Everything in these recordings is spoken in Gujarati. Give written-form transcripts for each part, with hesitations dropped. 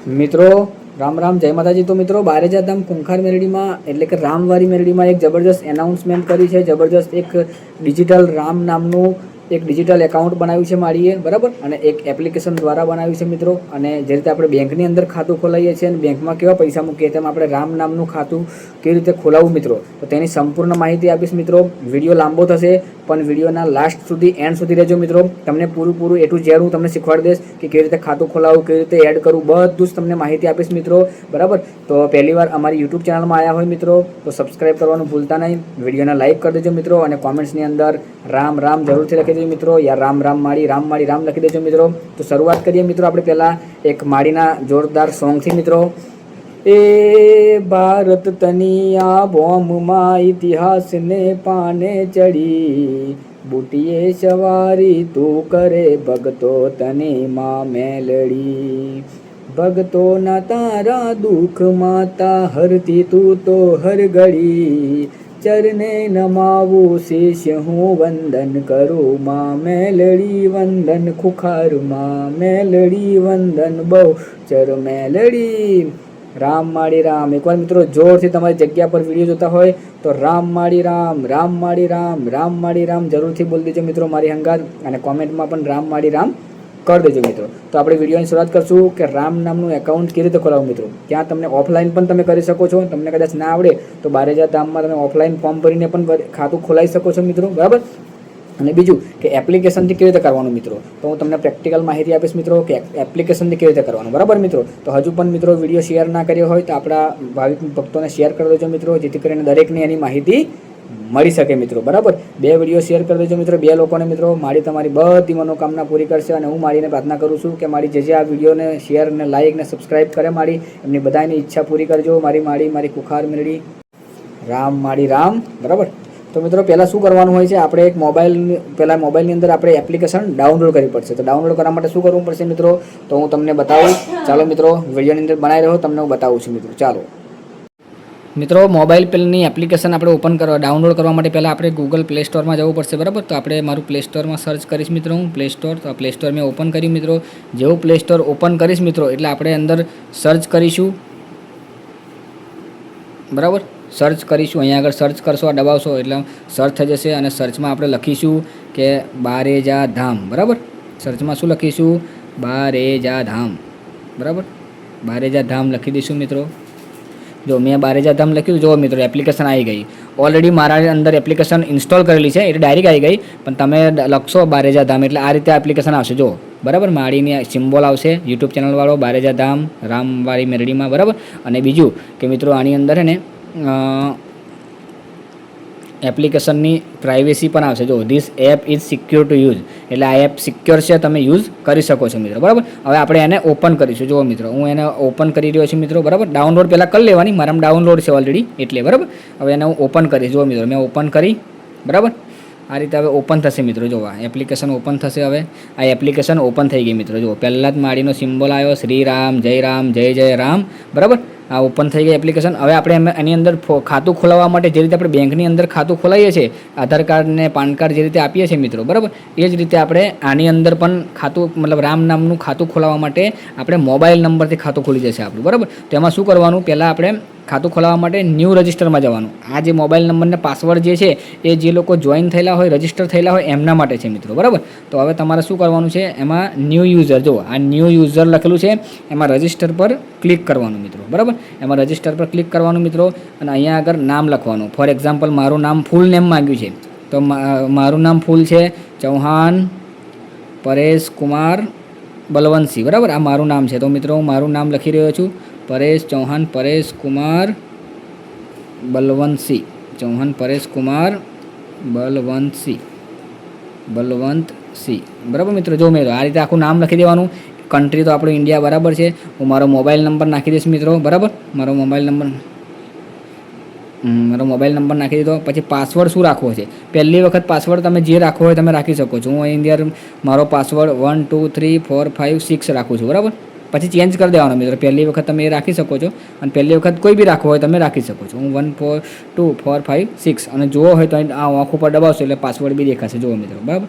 મિત્રો રામ રામ જય માતાજી। તો મિત્રો બારેજા ધામ કુંખાર મેલડીમાં એટલે કે રામવારી મેલડીમાં એક જબરદસ્ત એનાઉન્સમેન્ટ કરી છે। જબરદસ્ત એક ડિજિટલ રામ નામનું એક ડિજિટલ એકાઉન્ટ બનાવ્યું છે માળીએ, બરાબર, અને એક એપ્લિકેશન દ્વારા બનાવ્યું છે મિત્રો। અને જે રીતે આપણે બેંકની અંદર ખાતું ખોલાવીએ છીએ અને બેંકમાં કેવા પૈસા મૂકીએ તેમ આપણે રામ નામનું ખાતું કેવી રીતે ખોલાવવું મિત્રો, તો તેની સંપૂર્ણ માહિતી આપીશ મિત્રો। વિડીયો લાંબો થશે પણ વિડીયોના લાસ્ટ સુધી એન્ડ સુધી રહેજો મિત્રો। તમને પૂરું એ ટુ ઝેડ હું તમને શીખવાડી દઈશ કે કેવી રીતે ખાતું ખોલાવવું, કેવી રીતે એડ કરવું, બધું જ તમને માહિતી આપીશ મિત્રો, બરાબર। તો પહેલી વાર અમારી યુટ્યુબ ચેનલમાં આવ્યા હોય મિત્રો તો સબસ્ક્રાઈબ કરવાનું ભૂલતા નહીં, વિડીયોને લાઇક કરી દેજો મિત્રો, અને કોમેન્ટ્સની અંદર રામ રામ જરૂરથી લખી દેજો મિત્રો, યા રામ રામ માળી રામ લખી દેજો મિત્રો। તો શરૂઆત કરીએ મિત્રો આપણે પહેલાં એક માળીના જોરદાર સોંગથી મિત્રો। એ ભારત તની આ બોમમાં ઇતિહાસને પાને ચડી, બુટીએ સવારી તું કરે ભગતો તને માં મેલડી, ભગતોના તારા દુઃખ માતા હરતી તું તો હર ઘડી, ચરને નમાવું શીશ હું વંદન કરું માં મેલડી, વંદન ખુખાર માં મેલડી, વંદન બહુ ચર મેલડી। રામ માળી રામ, એકવાર મિત્રો જોરથી તમારી જગ્યા પર વિડીયો જોતા હોય તો રામ માળી રામ રામ માળી રામ જરૂરથી બોલી દેજો મિત્રો મારી હંગાત, અને કોમેન્ટમાં પણ રામ માળી રામ કરી દેજો મિત્રો। તો આપણે વિડીયોની શરૂઆત કરશું કે રામ નામનું એકાઉન્ટ કેવી રીતે ખોલાવવું મિત્રો। ત્યાં તમને ઓફલાઈન પણ તમે કરી શકો છો, તમને કદાચ ના આવડે તો બારેજા ધામમાં તમે ઓફલાઈન ફોર્મ ભરીને પણ ખાતું ખોલાવી શકો છો મિત્રો, બરાબર। અને બીજું કે એપ્લિકેશનથી કેવી રીતે કરવાનું મિત્રો, તો હું તમને પ્રેક્ટિકલ માહિતી આપીશ મિત્રો કે એપ્લિકેશનથી કેવી રીતે કરવાનું, બરાબર મિત્રો। તો હજુ પણ મિત્રો વિડીયો શેર ના કર્યો હોય તો આપણા ભાવિક ભક્તોને શેર કરી દેજો મિત્રો, જેથી કરીને દરેકને એની માહિતી મળી શકે મિત્રો, બરાબર। 2 વિડીયો શેર કરી દેજો મિત્રો, 2 લોકોને મિત્રો, મારી તમારી બધી મનોકામના પૂરી કરશે। અને હું મારીને પ્રાર્થના કરું છું કે મારી જે આ વિડીયોને શેર ને લાઇક ને સબસ્ક્રાઈબ કરે મારી, એમની બધાની ઈચ્છા પૂરી કરજો મારી કુખાર મેલડી રામ માળી રામ, બરાબર। તો મિત્રો પહેલાં શું કરવાનું હોય છે, આપણે એક મોબાઈલની અંદર આપણે એપ્લિકેશન ડાઉનલોડ કરવી પડશે। તો ડાઉનલોડ કરવા માટે શું કરવું પડશે મિત્રો, તો હું તમને બતાવું, ચાલો મિત્રો વિડીયોની અંદર બનાવી રહ્યો તમને હું બતાવું છું મિત્રો। ચાલો મિત્રો મોબાઈલ પેલની એપ્લિકેશન આપણે ડાઉનલોડ કરવા માટે પહેલાં આપણે ગૂગલ પ્લે સ્ટોરમાં જવું પડશે, બરાબર। તો આપણે મારું પ્લે સ્ટોરમાં સર્ચ કરીશ મિત્રો, હું પ્લે સ્ટોર, તો પ્લે સ્ટોર મેં ઓપન કર્યું મિત્રો। જેવું પ્લે સ્ટોર ઓપન કરીશ મિત્રો એટલે આપણે અંદર સર્ચ કરીશું, બરાબર। સર્ચ કરીશું, અહીંયા આગળ સર્ચ કરશો, આ દબાવશો એટલે સર્ચ થઈ જશે, અને સર્ચમાં આપણે લખીશું કે બારેજા ધામ, બરાબર। સર્ચમાં શું લખીશું, બારેજા ધામ, બરાબર, બારેજા ધામ લખી દઈશું મિત્રો। જો મેં બારેજા ધામ લખ્યું, જો મિત્રો એપ્લિકેશન આવી ગઈ, ઓલરેડી મારા અંદર એપ્લિકેશન ઇન્સ્ટોલ કરેલી છે એટલે ડાયરેક્ટ આવી ગઈ, પણ તમે લખશો બારેજા ધામ એટલે આ રીતે એપ્લિકેશન આવશે, જો બરાબર, માળીની સિમ્બોલ આવશે, યુટ્યુબ ચેનલવાળો બારેજા ધામ રામવારી મેલડીમાં, બરાબર। અને બીજું કે મિત્રો આની અંદર છે ને એપ્લિકેશનની પ્રાઇવેસી પણ આવશે, જો this app is secure to use, એટલે આ એપ સિક્યોર છે, તમે યુઝ કરી શકો છો મિત્રો, બરાબર। હવે આપણે એને ઓપન કરીશું, જુઓ મિત્રો હું એને ઓપન કરી રહ્યો છું મિત્રો, બરાબર। ડાઉનલોડ પહેલાં કરી લેવાની, મારામાં ડાઉનલોડ છે ઓલરેડી એટલે, બરાબર। હવે એને હું ઓપન કરીશ, જુઓ મિત્રો મેં ઓપન કરી, બરાબર। આ રીતે હવે ઓપન થશે મિત્રો, જો આ એપ્લિકેશન ઓપન થશે। હવે આ એપ્લિકેશન ઓપન થઈ ગઈ મિત્રો, જુઓ પહેલાં જ માળીનો સિમ્બોલ આવ્યો, શ્રી રામ જય રામ, બરાબર। આ ઓપન થઈ ગઈ એપ્લિકેશન। હવે આપણે એની અંદર ખાતું ખોલાવવા માટે જે રીતે આપણે બેંકની અંદર ખાતું ખોલાવીએ છીએ, આધાર કાર્ડ ને પાન કાર્ડ જે રીતે આપીએ છીએ મિત્રો, બરાબર, એ જ રીતે આપણે આની અંદર પણ ખાતું મતલબ રામ નામનું ખાતું ખોલાવવા માટે આપણે મોબાઈલ નંબરથી ખાતું ખોલી જશે આપણું, બરાબર। તો એમાં શું કરવાનું, પહેલાં આપણે ખાતું ખોલાવવા માટે ન્યૂ રજિસ્ટરમાં જવાનું। આ જે મોબાઈલ નંબરને પાસવર્ડ જે છે એ જે લોકો જોઈન થયેલા હોય, રજિસ્ટર થયેલા હોય એમના માટે છે મિત્રો, બરાબર। તો હવે તમારે શું કરવાનું છે, એમાં ન્યૂ યુઝર, જો આ ન્યૂ યુઝર લખેલું છે, એમાં રજિસ્ટર પર ક્લિક કરવાનું મિત્રો, બરાબર। એમાં રજિસ્ટર પર ક્લિક કરવાનું મિત્રો, અને અહીંયા આગળ નામ લખવાનું। ફોર એક્ઝામ્પલ મારું નામ ફૂલ નેમ માંગ્યું છે, તો મારું નામ ફૂલ છે ચૌહાણ પરેશ કુમાર બલવંતસિંહ, બરાબર, આ મારું નામ છે। તો મિત્રો હું મારું નામ લખી રહ્યો છું, ચૌહાણ પરેશ કુમાર બલવંતસિંહ, ચૌહાણ પરેશ કુમાર બલવંતસિંહ, બરાબર મિત્રો। જો મિત્રો આ રીતે આખું નામ લખી દેવાનું। કન્ટ્રી તો આપણું ઇન્ડિયા, બરાબર છે। હું મારો મોબાઈલ નંબર નાખી દઈશ મિત્રો, બરાબર, મારો મોબાઈલ નંબર નાખી દીધો। પછી પાસવર્ડ શું રાખવો છે, પહેલી વખત પાસવર્ડ તમે જે રાખવો હોય તમે રાખી શકો છો। હું અહીં અંદર મારો પાસવર્ડ 1 2 3 4 5 6 રાખું છું, બરાબર। પછી ચેન્જ કરી દેવાનો મિત્રો, પહેલી વખત તમે એ રાખી શકો છો, અને પહેલી વખત કોઈ બી રાખવો હોય તમે રાખી શકો છો। હું 1 4 2 4 5 6 અને જોવો હોય તો આ આંખ ઉપર દબાવશો એટલે પાસવર્ડ બી દેખાશે, જુઓ મિત્રો, બરાબર।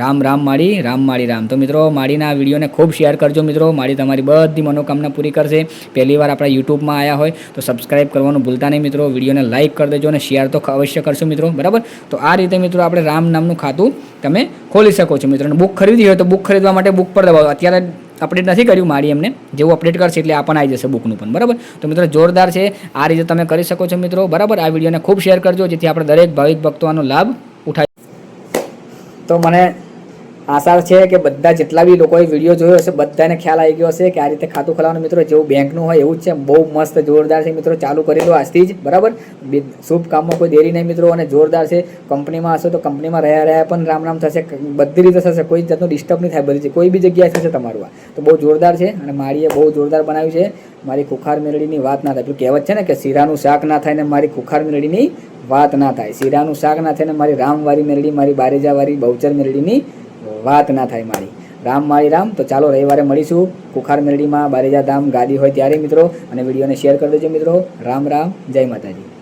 રામ રામ માળી રામ. તો મિત્રો માળીના વિડીયોને ખૂબ શેર કરજો મિત્રો. માળી તમારી બધી મનોકામના પૂરી કરશે. પહેલી વાર આપણા યુટ્યુબમાં આવ્યા હોય તો સબસ્ક્રાઇબ કરવાનું ભૂલતા નહીં મિત્રો. વિડીયોને લાઇક કરી દેજો અને શેર તો અવશ્ય કરશો મિત્રો, બરાબર. તો આ રીતે મિત્રો આપણે રામ નામનું ખાતું તમે ખોલી શકો છો મિત્રો. અને બુક ખરીદી હોય તો બુક ખરીદવા માટે બુક પર દબાવો. અત્યારે અપડેટ નથી કર્યું માળી એમને, જેવું અપડેટ કરશે એટલે આપણને આવી જશે બુકનું પણ, બરાબર. તો મિત્રો જોરદાર છે, આ રીતે તમે કરી શકો છો મિત્રો, બરાબર. આ વિડીયોને ખૂબ શેર કરજો જેથી આપણે દરેક ભાવિક ભક્તો આનો લાભ ઉઠાવી. તો મને આશા છે કે બધા જેટલા બી લોકોએ વિડીયો જોયો હશે બધાને ખ્યાલ આવી ગયો હશે કે આ રીતે ખાતું ખોલાવવાનું મિત્રો જેવું બેંકનું હોય એવું જ છે. બહુ મસ્ત જોરદાર છે મિત્રો. ચાલુ કરી દો આજથી જ, બરાબર. શુભ કામમાં કોઈ દેરી નહીં મિત્રો. અને જોરદાર છે. કંપનીમાં હશો તો કંપનીમાં રહ્યા પણ રામ થશે, બધી રીતે થશે, કોઈ જાતનું ડિસ્ટર્બ નહીં થાય, બધી કોઈ બી જગ્યાએ થશે તમારું. આ તો બહુ જોરદાર છે અને માળીએ બહુ જોરદાર બનાવ્યું છે. મારી ખુખાર મેલડીની વાત ના થાય. પેલું કહેવત છે ને કે શીરાનું શાક ના થાય ને મારી ખુખાર મેલડીની વાત ના થાય. શીરાનું શાક ના થાય ને મારી રામવાળી મેલડી, મારી બારેજાવાળી બહુચર મેલડીની વાત ના થાય મારી. રામ માળી રામ. તો ચાલો રવિવારે મળીશું ખુખાર મેલડીમાં બારેજા ધામ ગાદી હોય ત્યારે મિત્રો. અને વિડીયોને શેર કરી દેજો મિત્રો. રામ રામ, જય માતાજી.